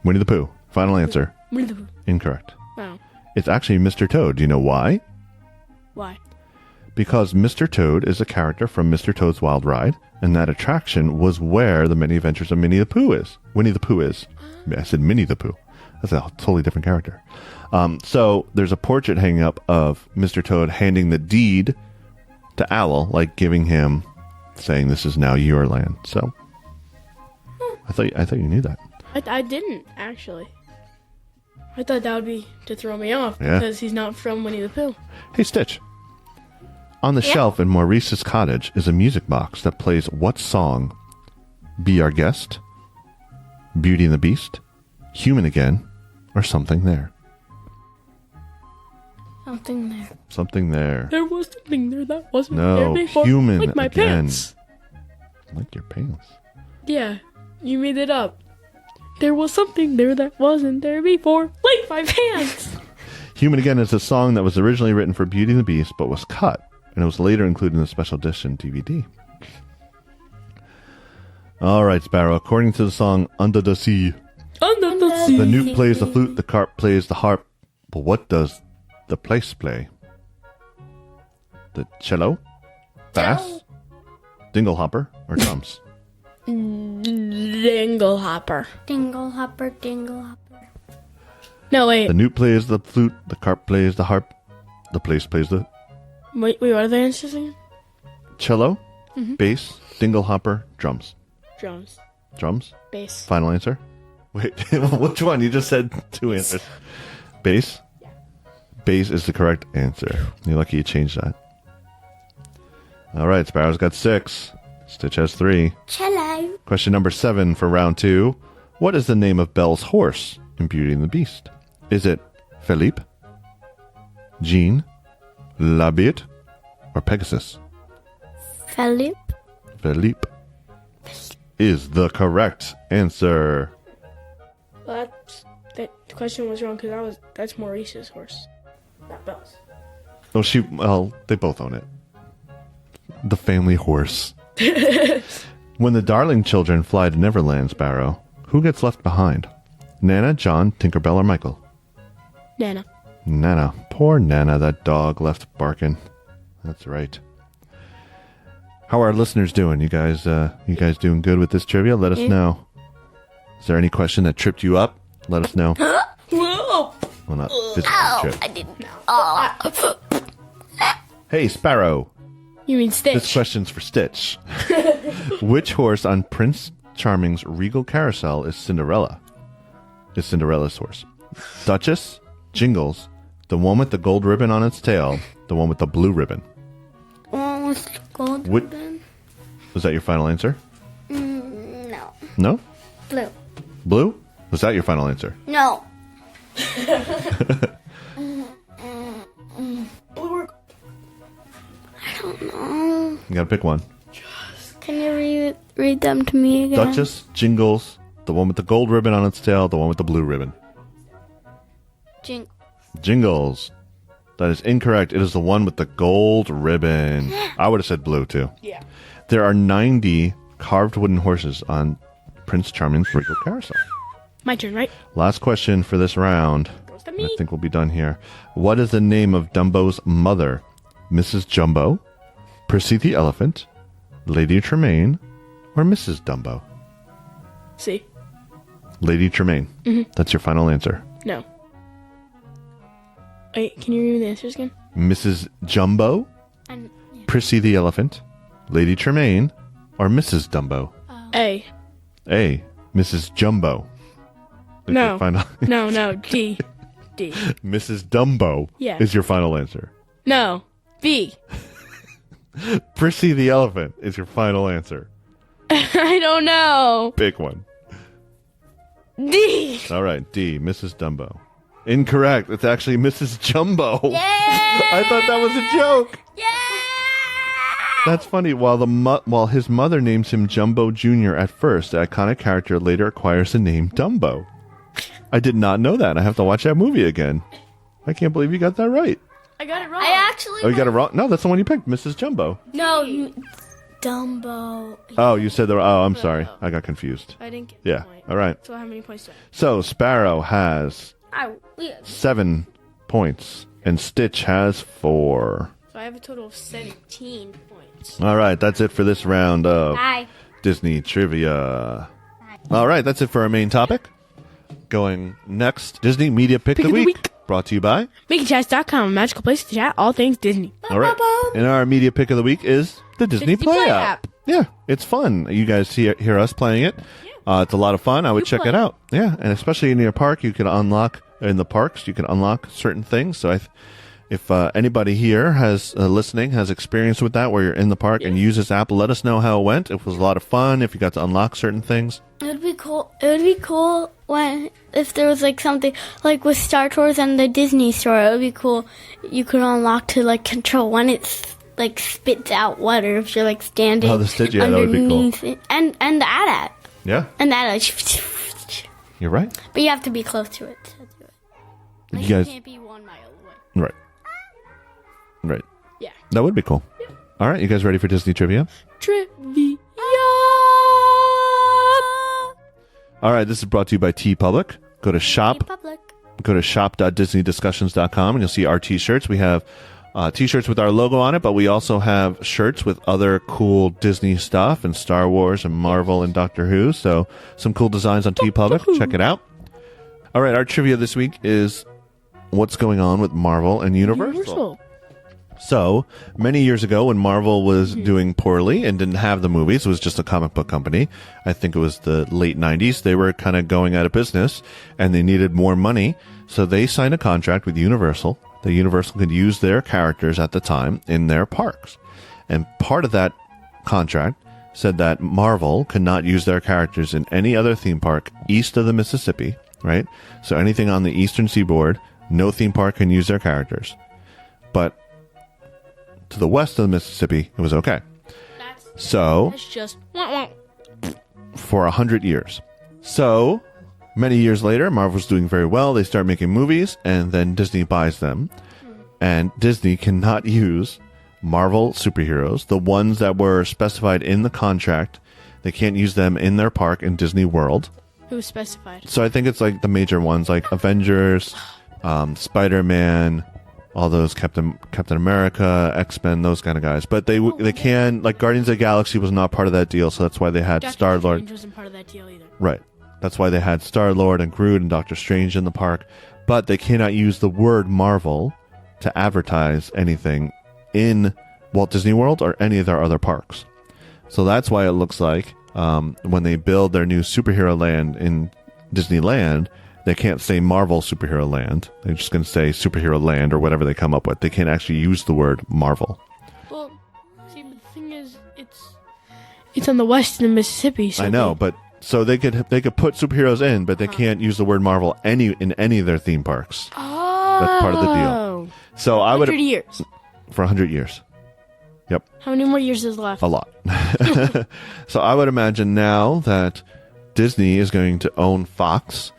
Winnie the Pooh. Final answer. Winnie the Pooh. Incorrect. Oh. It's actually Mr. Toad. Do you know why? Why? Because Mr. Toad is a character from Mr. Toad's Wild Ride, and that attraction was where the Many Adventures of Minnie the Pooh is. Winnie the Pooh is. I said Minnie the Pooh. That's a totally different character. So there's a portrait hanging up of Mr. Toad handing the deed to Owl, like giving him, saying this is now your land. So I thought you knew that. I didn't, actually. I thought that would be to throw me off Yeah. because he's not from Winnie the Pooh. Hey, Stitch. On the shelf in Maurice's cottage is a music box that plays what song? Be Our Guest, Beauty and the Beast, Human Again, or Something There? Something there. Something There. There was something there that wasn't No, there before. Human like my Again. pants. Like your pants. Yeah, you made it up. There was something there that wasn't there before. Like my pants. Human Again is a song that was originally written for Beauty and the Beast, but was cut, and it was later included in the special edition DVD. All right, Sparrow. According to the song Under the Sea, Under the sea. the newt plays the flute, the carp plays the harp, but what does the place play? The cello, bass, dinglehopper, or drums? Dingle hopper. Dingle hopper, dingle hopper. No, wait. The newt plays the flute, the carp plays the harp, the place plays the Wait, what are the answers again? cello, bass, dinglehopper, drums. Drums. Drums? Bass. Final answer? Wait, which one? You just said two answers. Bass? Yeah. Bass is the correct answer. You're lucky you changed that. All right, Sparrow's got 6. Stitch has 3. Cello. Question number 7 for round 2. What is the name of Belle's horse in Beauty and the Beast? Is it Philippe, Jean, La Bête, or Pegasus? Philip. Philippe is the correct answer. Well, that question was wrong because that's Maurice's horse, not Belle's. Oh, they both own it. The family horse. When the Darling children fly to Neverland, Sparrow, who gets left behind? Nana, John, Tinkerbell, or Michael? Nana. Nana. Poor Nana, that dog left barking. That's right. How are our listeners doing? You guys doing good with this trivia? Let us know. Is there any question that tripped you up? Let us know. Whoa! Well, not physically trip. I didn't know. Hey, Sparrow. You mean Stitch? This question's for Stitch. Which horse on Prince Charming's regal carousel is Cinderella? Is Cinderella's horse? Duchess, Jingles, the one with the gold ribbon on its tail, the one with the blue ribbon. One with the gold What- ribbon. Was that your final answer? No. No? Blue. Blue? Was that your final answer? No. Blue. I don't know. You gotta pick one. Can you read them to me again? Duchess, Jingles, the one with the gold ribbon on its tail, the one with the blue ribbon. Jing. Jingles, That is incorrect. It is the one with the gold ribbon. I would have said blue, too. Yeah. There are 90 carved wooden horses on Prince Charming's Regal Carousel. My turn, right? Last question for this round. Goes to I me. think we'll be done here. What is the name of Dumbo's mother? Mrs. Jumbo, Percy the Elephant, Lady Tremaine, or Mrs. Dumbo? See? Lady Tremaine. That's your final answer. No. Wait, can you read me the answers again? Mrs. Jumbo, And Percy the Elephant, Lady Tremaine, or Mrs. Dumbo? A. A. Mrs. Jumbo. Is No. your final- No. D. Mrs. Dumbo Yeah. is your final answer. No. B. Percy the Elephant is your final answer. I don't know. Big one. D. All right, D. Mrs. Dumbo. Incorrect. It's actually Mrs. Jumbo. I thought that was a joke. That's funny. While his mother names him Jumbo Jr. at first, the iconic character later acquires the name Dumbo. I did not know that. I have to watch that movie again. I can't believe you got that right. I got it wrong. I actually Oh, you got it wrong? No, that's the one you picked, Mrs. Jumbo. Dumbo. Oh, you said I'm sorry. I got confused. I didn't get Yeah. the point. All right. So how many points do I have? So Sparrow has We 7 points, and Stitch has 4. So I have a total of 17 points. All right, that's it for this round of Hi. Disney Trivia. All right, that's it for our main topic. Going next, Disney Media Pick of the Week. Brought to you by... MakeChats.com, a magical place to chat all things Disney. All right, and our Media Pick of the Week is the Disney Play Play app. app. Yeah, it's fun. You guys hear us playing it. It's a lot of fun. I would check play it out. Yeah, and especially in your park, you can unlock... In the parks, you can unlock certain things. So if anybody here has listening has experience with that, where you're in the park and use this app, let us know how it went. If it was a lot of fun, if you got to unlock certain things. It would be cool. It would be cool if there was like something like with Star Tours and the Disney Store. It would be cool. You could unlock to like control when it's like spits out water if you're like standing. Oh, the Stitch, yeah, that would be cool. underneath it. And the AT-AT. Yeah, And that like, you're right. but you have to be close to it to do it. Like, You guys, can't be 1 mile away. right. Yeah. That would be cool. All right, you guys ready for Disney Trivia? Trivia. All right, this is brought to you by TeePublic. Go to Public. shop.disneydiscussions.com and you'll see our t-shirts. We have t-shirts with our logo on it, but we also have shirts with other cool Disney stuff and Star Wars and Marvel and Doctor Who. So some cool designs on TeePublic. Check it out. All right, our trivia this week is what's going on with Marvel and Universal. So, many years ago when Marvel was doing poorly and didn't have the movies, it was just a comic book company. I think it was the late 90s. They were kind of going out of business and they needed more money. So they signed a contract with Universal. The Universal could use their characters at the time in their parks. And part of that contract said that Marvel could not use their characters in any other theme park east of the Mississippi, right? So anything on the eastern seaboard, no theme park can use their characters. But to the west of the Mississippi, it was okay. That's just... For 100 years. So, many years later, Marvel's doing very well. They start making movies, and then Disney buys them. And Disney cannot use Marvel superheroes, the ones that were specified in the contract. They can't use them in their park in Disney World. It was specified. So I think it's like the major ones, like Avengers, Spider-Man, all those Captain America, X-Men, those kind of guys. But they can, like Guardians of the Galaxy was not part of that deal, so that's why they had Star-Lord. Strange wasn't part of that deal either. Right. That's why they had Star-Lord and Groot and Doctor Strange in the park. But they cannot use the word Marvel to advertise anything in Walt Disney World or any of their other parks. So that's why it looks like when they build their new superhero land in Disneyland, they can't say Marvel Superhero Land. They're just going to say Superhero Land or whatever they come up with. They can't actually use the word Marvel. Well, see, but the thing is, it's on the west of the Mississippi. So I know, but so they could put superheroes in, but they can't use the word Marvel in any of their theme parks. Oh. That's part of the deal. So I would 100 years. For 100 years. Yep. How many more years is left? A lot. So I would imagine now that Disney is going to own Fox.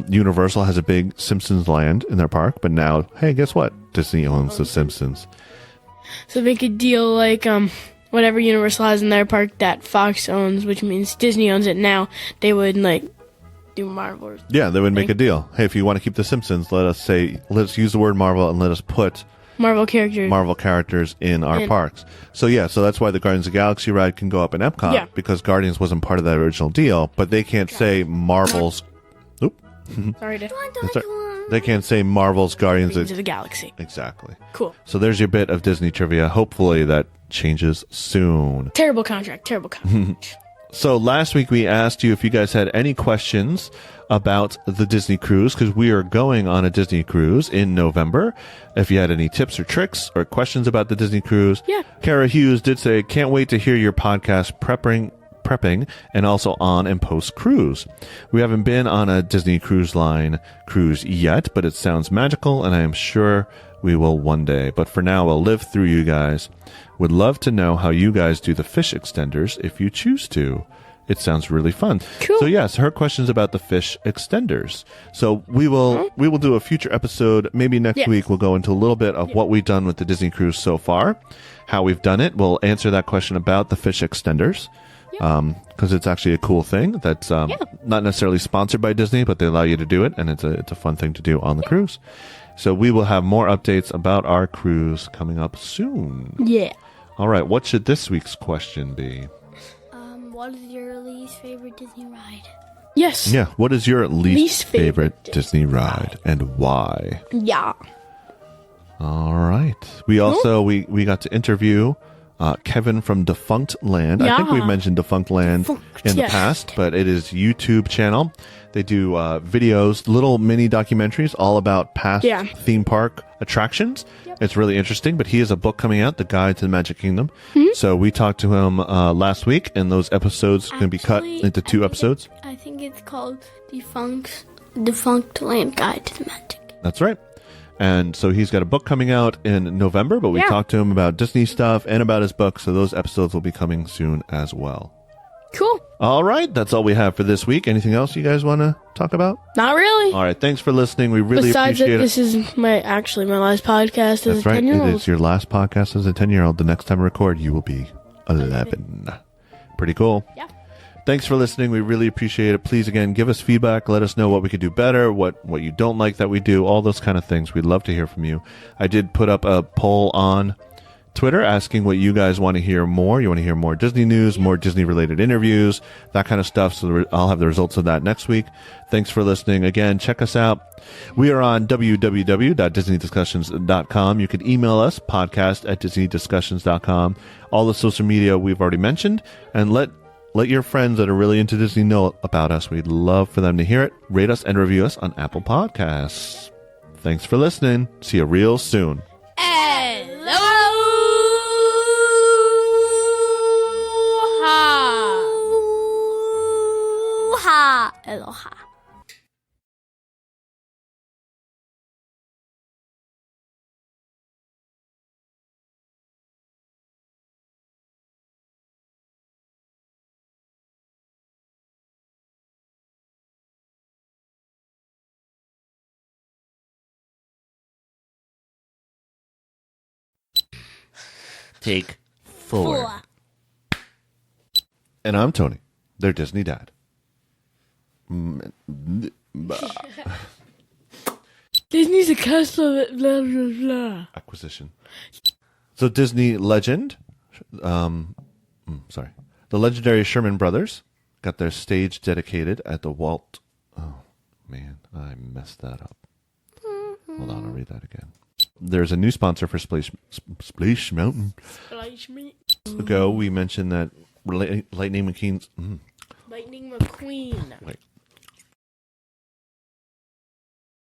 Universal has a big Simpsons land in their park, but now, hey, guess what? Disney owns The Simpsons. So make a deal like whatever Universal has in their park that Fox owns, which means Disney owns it now. They would like do Marvel. Yeah, they would make a deal. Hey, if you want to keep The Simpsons, let's use the word Marvel and let us put Marvel characters in our parks. So that's why the Guardians of the Galaxy ride can go up in Epcot, because Guardians wasn't part of that original deal, but they can't say Marvel's. Sorry to. That's right. They can't say Marvel's Guardians of the Galaxy. Exactly. Cool. So there's your bit of Disney trivia. Hopefully that changes soon. Terrible contract. So last week we asked you if you guys had any questions about the Disney cruise, because we are going on a Disney cruise in November. If you had any tips or tricks or questions about the Disney cruise, Kara Hughes did say, can't wait to hear your podcast prepping and also on and post cruise. We haven't been on a Disney Cruise Line cruise yet, but it sounds magical and I am sure we will one day. But for now, we'll live through you guys. Would love to know how you guys do the fish extenders if you choose to. It sounds really fun. Cool. So yes, her question's about the fish extenders. So we will do a future episode. Maybe next week we'll go into a little bit of what we've done with the Disney cruise so far, how we've done it. We'll answer that question about the fish extenders. Because it's actually a cool thing that's not necessarily sponsored by Disney, but they allow you to do it, and it's a fun thing to do on the cruise. So we will have more updates about our cruise coming up soon. Yeah. All right, what should this week's question be? What is your least favorite Disney ride? Yes. Yeah, what is your least favorite Disney ride and why? Yeah. All right. We also we got to interview Kevin from Defunct Land. I think we've mentioned Defunct Land in the past, but it is YouTube channel. They do videos, little mini documentaries all about past theme park attractions. It's really interesting, but he has a book coming out, The Guide to the Magic Kingdom. So we talked to him last week, and those episodes can be cut into 2 episodes. I think it's called Defunct Land Guide to the Magic. That's right. And so he's got a book coming out in November, but we talked to him about Disney stuff and about his book, so those episodes will be coming soon as well. Cool. All right, that's all we have for this week. Anything else you guys want to talk about? Not really. All right, thanks for listening. We really Besides appreciate that, it. this is my last podcast as That's a right. 10-year-old. It is your last podcast as a 10-year-old. The next time I record, you will be 11. Pretty cool. Yeah. Thanks for listening. We really appreciate it. Please, again, give us feedback. Let us know what we could do better, what you don't like that we do, all those kind of things. We'd love to hear from you. I did put up a poll on Twitter asking what you guys want to hear more. You want to hear more Disney news, more Disney-related interviews, that kind of stuff. So I'll have the results of that next week. Thanks for listening. Again, check us out. We are on www.disneydiscussions.com. You can email us, podcast@disneydiscussions.com. All the social media we've already mentioned. And let your friends that are really into Disney know about us. We'd love for them to hear it. Rate us and review us on Apple Podcasts. Thanks for listening. See you real soon. Aloha. Take 4. And I'm Tony, their Disney dad. Disney's a castle of blah, blah, blah. Acquisition. So Disney legend, the legendary Sherman brothers got their stage dedicated at the Walt. Oh, man, I messed that up. Hold on, I'll read that again. There's a new sponsor for Splash Mountain. Ago, we mentioned that Lightning McQueen's... Lightning McQueen. Wait.